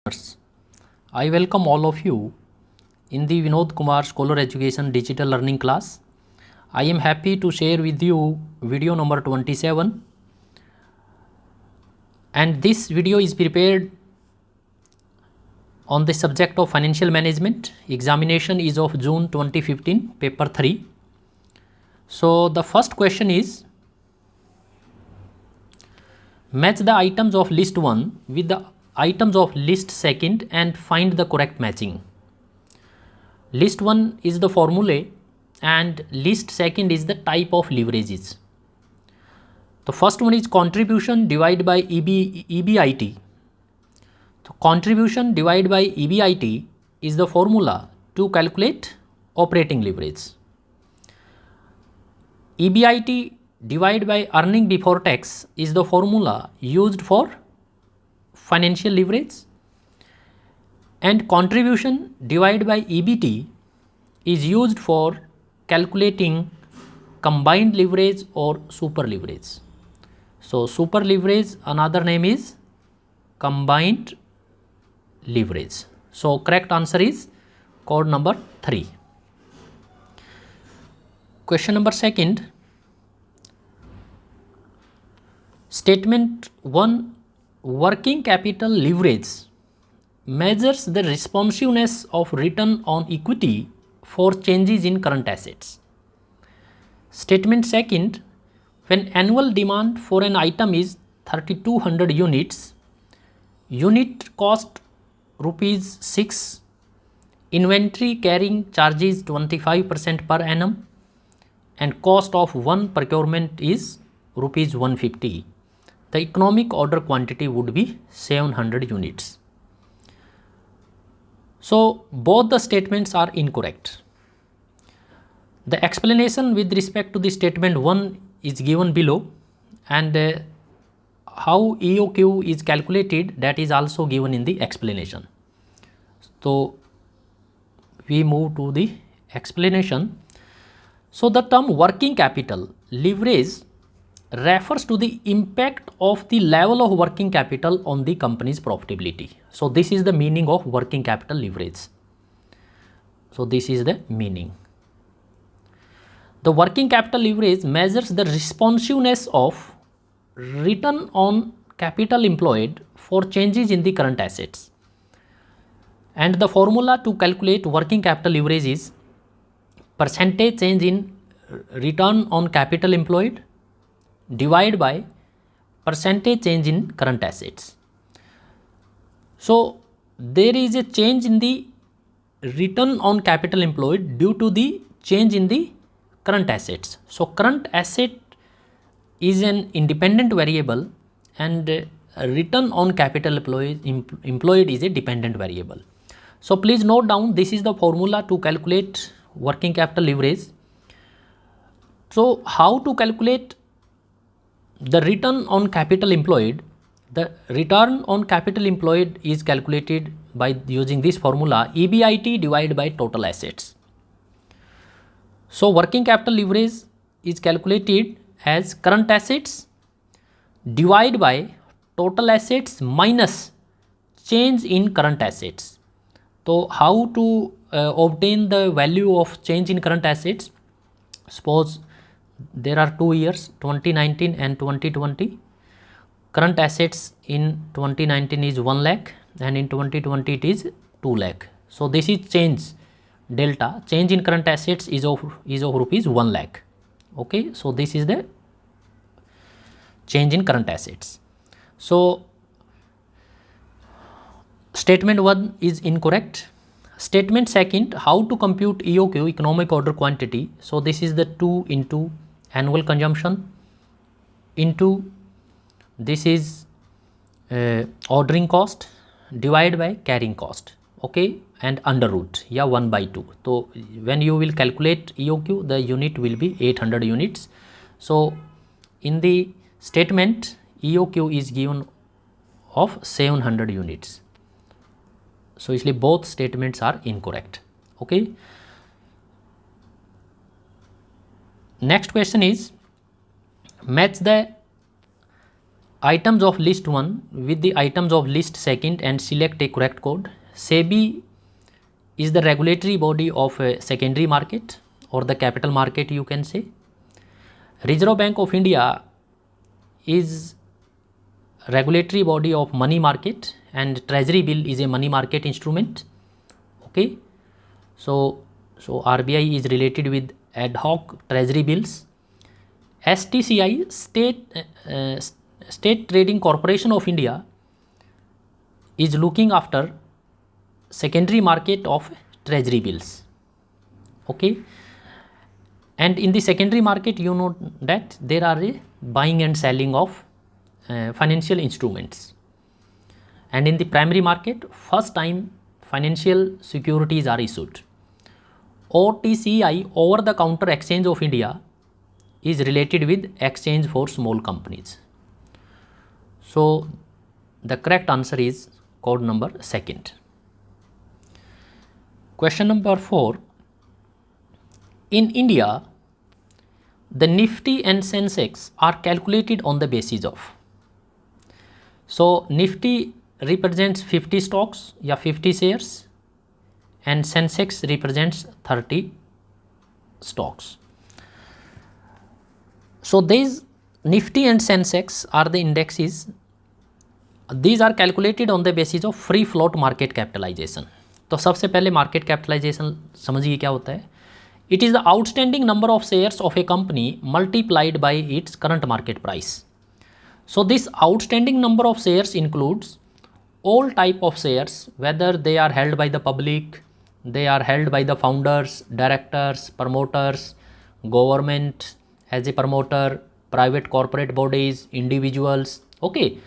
I welcome all of you in the Vinod Kumar Scholar Education Digital Learning class. I am happy to share with you video number 27, and this video is prepared on the subject of financial management. Examination is of June 2015, paper 3. So the first question is, match the items of list 1 with the items of list 2 and find the correct matching. List 1 is the formulae and list 2 is the type of leverages. The first one is contribution divided by EBIT. So contribution divided by EBIT is the formula to calculate operating leverage. EBIT divided by earning before tax is the formula used for financial leverage, and contribution divided by EBT is used for calculating combined leverage or super leverage. So super leverage, another name is combined leverage. So correct answer is code number 3. Question number 2. Statement 1. Working capital leverage measures the responsiveness of return on equity for changes in current assets. Statement 2. When annual demand for an item is 3200 units, unit cost rupees 6, inventory carrying charges 25% per annum, and cost of one procurement is rupees 150. The economic order quantity would be 700 units. So both the statements are incorrect. The explanation with respect to the statement 1 is given below, and how EOQ is calculated, that is also given in the explanation. So we move to the explanation. So the term working capital leverage refers to the impact of the level of working capital on the company's profitability. So this is the meaning of working capital leverage. So this is the meaning. The working capital leverage measures the responsiveness of return on capital employed for changes in the current assets. And the formula to calculate working capital leverage is percentage change in return on capital employed divided by percentage change in current assets. So there is a change in the return on capital employed due to the change in the current assets. So current asset is an independent variable, and return on capital employed is a dependent variable. So please note down, this is the formula to calculate working capital leverage. So how to calculate the return on capital employed? The return on capital employed is calculated by using this formula, EBIT divided by total assets. So working capital leverage is calculated as current assets divided by total assets minus change in current assets. So how to obtain the value of change in current assets? Suppose there are 2 years, 2019 and 2020. Current assets in 2019 is 1 lakh and in 2020 it is 2 lakh. So this is change delta. Change in current assets is of rupees 1 lakh. Okay, so this is the change in current assets. So statement 1 is incorrect. Statement 2, how to compute EOQ, economic order quantity. So this is the 2 into annual consumption into this is ordering cost divided by carrying cost. Okay, and under root 1 by 2. So when you will calculate EOQ, the unit will be 800 units. So in the statement, EOQ is given of 700 units. So actually both statements are incorrect. Okay. Next question is, match the items of list 1 with the items of list 2nd and select a correct code. SEBI is the regulatory body of a secondary market or the capital market, you can say. Reserve Bank of India is regulatory body of money market, and treasury bill is a money market instrument. Okay, so RBI is related with ad hoc treasury bills. STCI, State Trading Corporation of India, is looking after secondary market of treasury bills. Okay, and in the secondary market, you know that there are a buying and selling of financial instruments, and in the primary market, first time financial securities are issued. OTCI, over the counter exchange of India, is related with exchange for small companies. So the correct answer is code number 2nd. Question number 4. In India, the Nifty and Sensex are calculated on the basis of. So Nifty represents 50 stocks या 50 shares, and Sensex represents 30 stocks. So these Nifty and Sensex are the indexes. These are calculated on the basis of free float market capitalization. तो सबसे पहले market capitalisation समझिए क्या होता है. It is the outstanding number of shares of A company multiplied by its current market price. So this outstanding number of shares includes all type of shares, whether they are held by the public, they are held by the founders, directors, promoters, government as a promoter, private corporate bodies, individuals. Okay,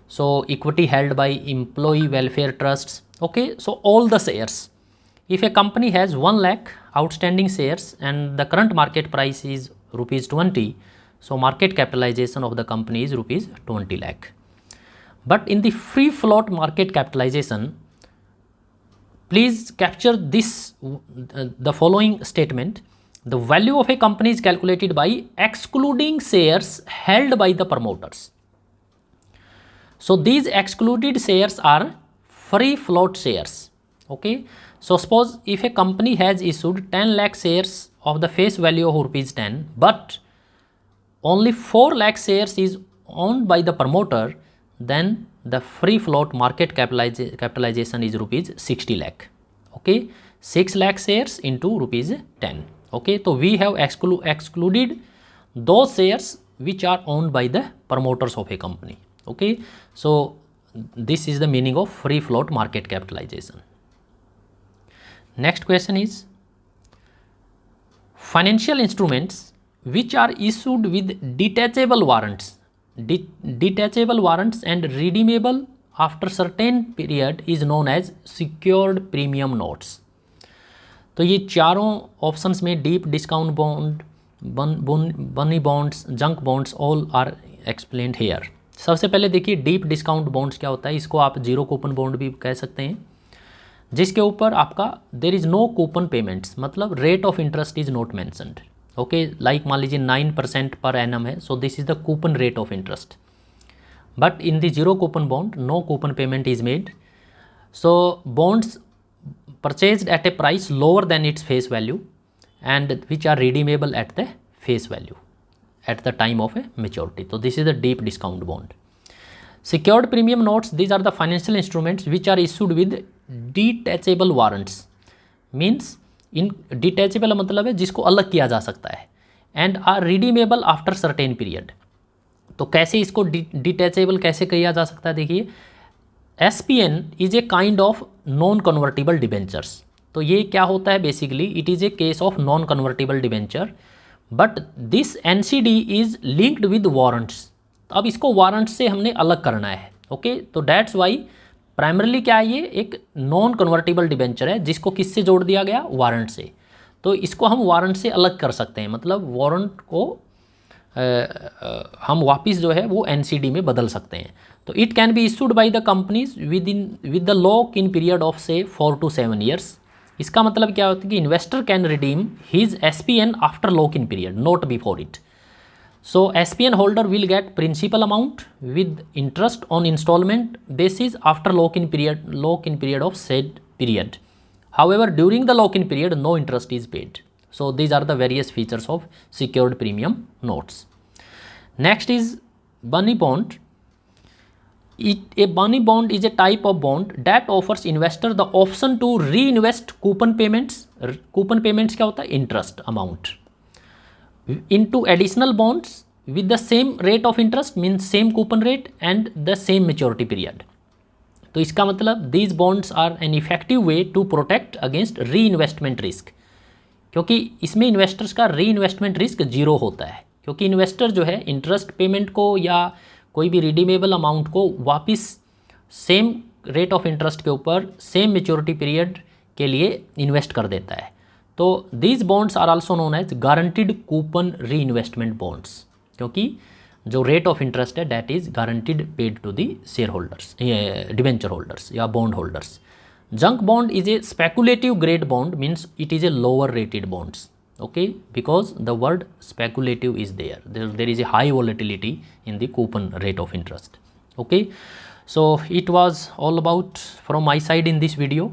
so equity held by employee welfare trusts. Okay, so all the shares. If a company has 1 lakh outstanding shares and the current market price is rupees 20, so market capitalization of the company is rupees 20 lakh. But in the free float market capitalization, please capture this, the following statement. The value of a company is calculated by excluding shares held by the promoters. So these excluded shares are free float shares. Okay, so suppose if a company has issued 10 lakh shares of the face value of rupees 10, but only 4 lakh shares is owned by the promoter, then the free float market capitalization is rupees 60 lakh. Okay, 6 lakh shares into rupees 10. Okay, so we have excluded those shares which are owned by the promoters of a company. Okay, so this is the meaning of free float market capitalization. Next question is, financial instruments which are issued with detachable warrants, detachable warrants and redeemable after certain period is known as secured premium notes. तो ये चारों options में deep discount bond, bunny bonds, junk bonds, all are explained here. सबसे पहले देखिए deep discount bonds क्या होता है. इसको आप जीरो कूपन बॉन्ड भी कह सकते हैं, जिसके ऊपर आपका there is no coupon payments, मतलब rate of interest is not mentioned. Okay, like मान लीजिए 9% पर एनम है, so this is the coupon rate of interest. But in the zero coupon bond no coupon payment is made. So bonds purchased at a price lower than its face value and which are redeemable at the face value at the time of a maturity. So this is the deep discount bond. Secured premium notes, these are the financial instruments which are issued with detachable warrants. Means in detachable मतलब है जिसको अलग किया जा सकता है, and are redeemable after certain period. तो कैसे इसको detachable कैसे किया जा सकता है, देखिए SPN is a kind of non convertible debentures. तो ये क्या होता है, basically it is a case of non convertible debenture, but this NCD is linked with warrants. अब इसको वारंट से हमने अलग करना है. ओके, तो डैट्स वाई प्राइमरली क्या है, ये एक नॉन कन्वर्टिबल डिबेंचर है जिसको किससे जोड़ दिया गया, वारंट से. तो इसको हम वारंट से अलग कर सकते हैं, मतलब वारंट को हम वापस जो है वो NCD में बदल सकते हैं. तो it can be issued by the companies with the lock in period of से 4 to 7 years. इसका मतलब क्या होता है कि investor can redeem his SPN after lock in period, not before it. So SPN holder will get principal amount with interest on installment basis after lock-in period of said period. However, during the lock-in period, no interest is paid. So these are the various features of secured premium notes. Next is bunny bond. A bunny bond is a type of bond that offers investor the option to reinvest coupon payments. Coupon payments क्या होता है? Interest amount into additional bonds with the same rate of interest, means same coupon rate and the same maturity period. तो इसका मतलब these bonds are an effective way to protect against reinvestment risk, क्योंकि इसमें investors का reinvestment risk zero होता है, क्योंकि investor जो है इंटरेस्ट पेमेंट को या कोई भी रिडीमेबल अमाउंट को वापस सेम रेट ऑफ इंटरेस्ट के ऊपर सेम मेच्योरिटी पीरियड के लिए इन्वेस्ट कर देता है. तो these bonds are also known as guaranteed coupon reinvestment bonds, क्योंकि जो रेट ऑफ इंटरेस्ट है that is guaranteed paid to the shareholders, debenture holders या bond holders. Junk bond is a speculative grade bond, means it is a lower rated bonds, okay, because the word speculative is there. There is a high volatility in the coupon rate of interest, okay. So it was all about from my side in this video,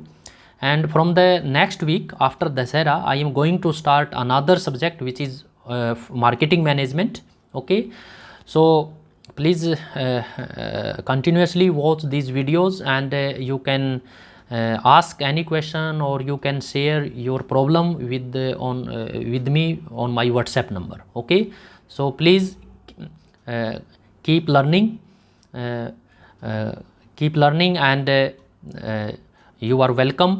and from the next week after Dasera I am going to start another subject which is marketing management, okay. So please continuously watch these videos, and you can ask any question, or you can share your problem with with me on my WhatsApp number, okay. So please keep learning, and you are welcome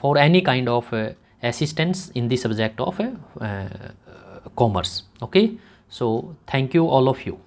for any kind of assistance in the subject of commerce, okay. So thank you all of you.